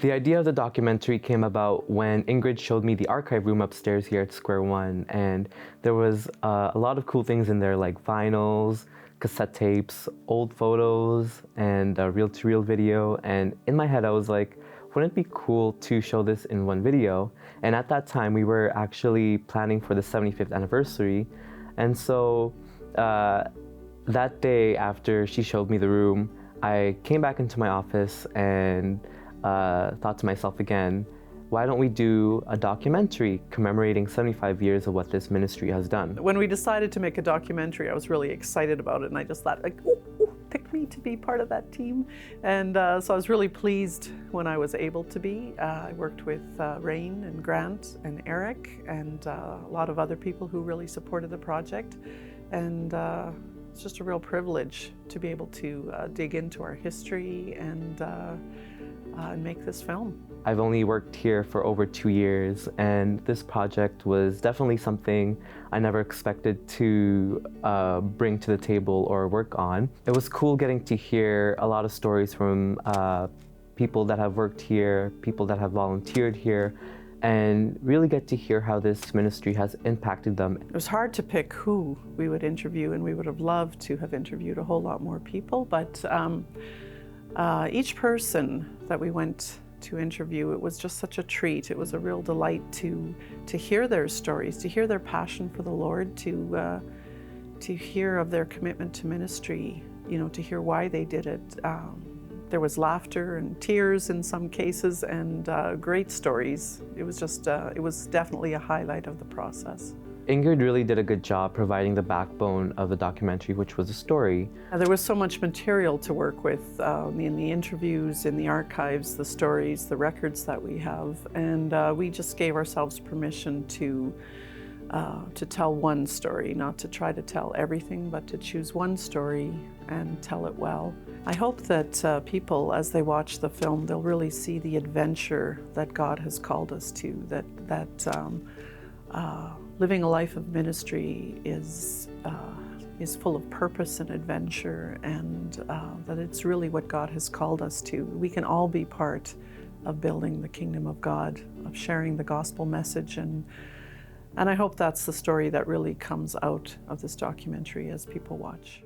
The idea of the documentary came about when Ingrid showed me the archive room upstairs here at Square One, and there was a lot of cool things in there like vinyls, cassette tapes, old photos, and reel-to-reel video. And in my head I was like, wouldn't it be cool to show this in one video? And at that time we were actually planning for the 75th anniversary. And so that day after she showed me the room, I came back into my office and thought to myself again, why don't we do a documentary commemorating 75 years of what this ministry has done? When we decided to make a documentary, I was really excited about it, and I just thought, like, ooh, pick me to be part of that team. And so I was really pleased when I was able to be. I worked with Rain and Grant and Eric and a lot of other people who really supported the project. And it's just a real privilege to be able to dig into our history and make this film. I've only worked here for over 2 years, and this project was definitely something I never expected to bring to the table or work on. It was cool getting to hear a lot of stories from people that have worked here, people that have volunteered here, and really get to hear how this ministry has impacted them. It was hard to pick who we would interview, and we would have loved to have interviewed a whole lot more people, but each person that we went to interview, it was just such a treat. It was a real delight to hear their stories, to hear their passion for the Lord, to hear of their commitment to ministry, you know, to hear why they did it. There was laughter and tears in some cases, and great stories. It was just, it was definitely a highlight of the process. Ingrid really did a good job providing the backbone of the documentary, which was a story. There was so much material to work with in the interviews, in the archives, the stories, the records that we have, and we just gave ourselves permission to tell one story, not to try to tell everything, but to choose one story and tell it well. I hope that people, as they watch the film, they'll really see the adventure that God has called us to, that living a life of ministry is full of purpose and adventure, and that it's really what God has called us to. We can all be part of building the kingdom of God, of sharing the gospel message, and I hope that's the story that really comes out of this documentary as people watch.